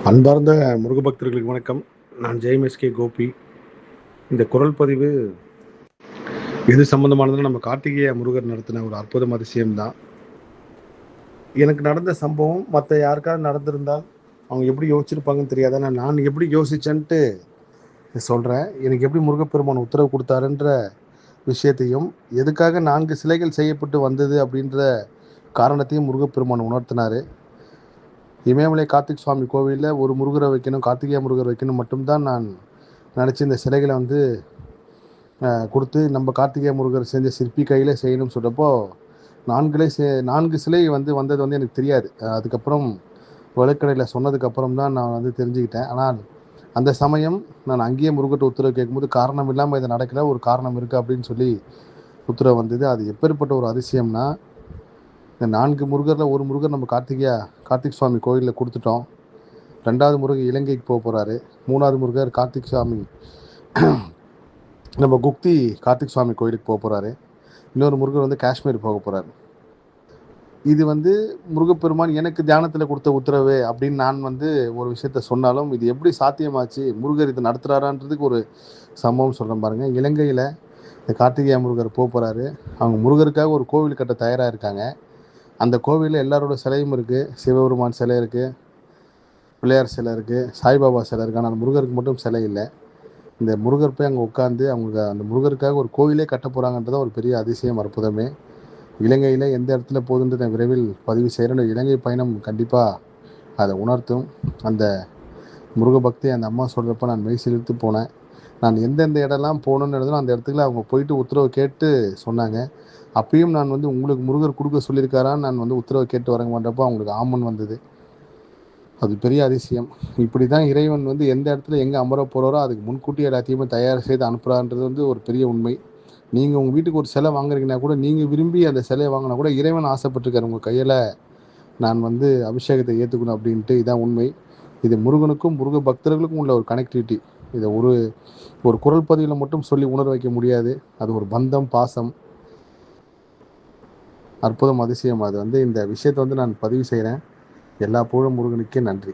அன்பார்ந்த முருக பக்தர்களுக்கு வணக்கம். நான் ஜெயம் கோபி. இந்த குரல் பதிவு எது சம்பந்தமானதுன்னு நம்ம கார்த்திகேய முருகர் நடத்தின ஒரு அற்புதம் அதிசயம்தான். எனக்கு நடந்த சம்பவம் மற்ற யாருக்காவது நடந்திருந்தால் அவங்க எப்படி யோசிச்சிருப்பாங்கன்னு தெரியாது. ஆனால் நான் எப்படி யோசிச்சேன்ட்டு சொல்கிறேன். எனக்கு எப்படி முருகப்பெருமான் உத்தரவு கொடுத்தாருன்ற விஷயத்தையும், எதுக்காக 4 சிலைகள் செய்யப்பட்டு வந்தது அப்படின்ற காரணத்தையும் முருகப்பெருமான் உணர்த்தினார். இமயமலை கார்த்திக் சுவாமி கோவிலில் ஒரு முருகரை வைக்கணும், கார்த்திகேய முருகர் வைக்கணும் மட்டும்தான் நான் நினச்சி இந்த சிலைகளை கொடுத்து நம்ம கார்த்திகேய முருகர் செஞ்ச சிற்பி கையில் செய்யணும்னு சொல்கிறப்போ 4 சிலை வந்தது எனக்கு தெரியாது. அதுக்கப்புறம் வழக்கடையில் சொன்னதுக்கப்புறம் தான் நான் தெரிஞ்சுக்கிட்டேன். ஆனால் அந்த சமயம் நான் அங்கேயே முருகர்கிட்ட உத்தரவு கேட்கும்போது காரணம் இல்லாமல் இதை நடக்கல, ஒரு காரணம் இருக்குது அப்படின்னு சொல்லி உத்தரவு வந்தது. அது எப்பேற்பட்ட ஒரு அதிசயம்னா, இந்த 4 முருகரில் ஒரு முருகர் நம்ம கார்த்திக் சுவாமி கோயிலில் கொடுத்துட்டோம். 2வது முருகர் இலங்கைக்கு போக போகிறாரு. 3வது முருகர் கார்த்திக் சுவாமி நம்ம குக்தி கார்த்திக் சுவாமி கோயிலுக்கு போக போகிறாரு. இன்னொரு முருகர் காஷ்மீர் போக போகிறாரு. இது முருகப்பெருமான் எனக்கு தியானத்தில் கொடுத்த உத்தரவு அப்படின்னு நான் ஒரு விஷயத்த சொன்னாலும், இது எப்படி சாத்தியமாச்சு, முருகர் இதை நடத்துகிறாரான்றதுக்கு ஒரு சம்பவம் சொல்கிறேன் பாருங்கள். இலங்கையில் இந்த கார்த்திகேய முருகர் போக போகிறாரு. அவங்க முருகருக்காக ஒரு கோவில் கட்ட தயாராக இருக்காங்க. அந்த கோவிலில் எல்லாரோட சிலையும் இருக்குது. சிவபெருமான் சிலை இருக்குது, பிள்ளையார் சிலை இருக்குது, சாய்பாபா சிலை இருக்குது. ஆனால் அந்த முருகருக்கு மட்டும் சிலை இல்லை. இந்த முருகர் போய் அங்கே உட்காந்து அவங்க அந்த முருகருக்காக ஒரு கோவிலே கட்ட போகிறாங்கன்றதான் ஒரு பெரிய அதிசயம், அற்புதமே. இலங்கையில் எந்த இடத்துல போகுதுன்ற நான் விரைவில் பதிவு செய்கிறேன். இலங்கை பயணம் கண்டிப்பாக அதை உணர்த்தும். அந்த முருக பக்தி அந்த அம்மா சொல்கிறப்ப நான் மெய் சிலிர்த்து போனேன். நான் எந்தெந்த இடம்லாம் போகணுன்னு எழுதணும் அந்த இடத்துக்குள்ள அவங்க போயிட்டு உத்தரவு கேட்டு சொன்னாங்க. அப்பயும் நான் உங்களுக்கு முருகர் கொடுக்க சொல்லியிருக்காரான்னு நான் உத்தரவு கேட்டு வரங்க பண்ணுறப்போ அவங்களுக்கு ஆமன் வந்தது. அது பெரிய அதிசயம். இப்படி தான் இறைவன் எந்த இடத்துல எங்கே அமர போகிறாரோ அதுக்கு முன்கூட்டி எல்லாத்தையுமே தயார் செய்து அனுப்புகிறான்றது ஒரு பெரிய உண்மை. நீங்கள் உங்கள் வீட்டுக்கு ஒரு சிலை வாங்குறீங்கன்னா கூட, நீங்கள் விரும்பி அந்த சிலையை வாங்கினா கூட இறைவன் ஆசைப்பட்டிருக்காரு உங்கள் கையில் நான் அபிஷேகத்தை ஏற்றுக்கணும் அப்படின்ட்டு. இதான் உண்மை. இது முருகனுக்கும் முருக பக்தர்களுக்கும் உள்ள ஒரு கனெக்டிவிட்டி. இதை ஒரு குரல் பதிவில் மட்டும் சொல்லி உணர வைக்க முடியாது. அது ஒரு பந்தம், பாசம், அற்புதம், அதிசயம். அது இந்த விஷயத்தை நான் பதிவு செய்கிறேன். எல்லா புகழும் முருகனுக்கே. நன்றி.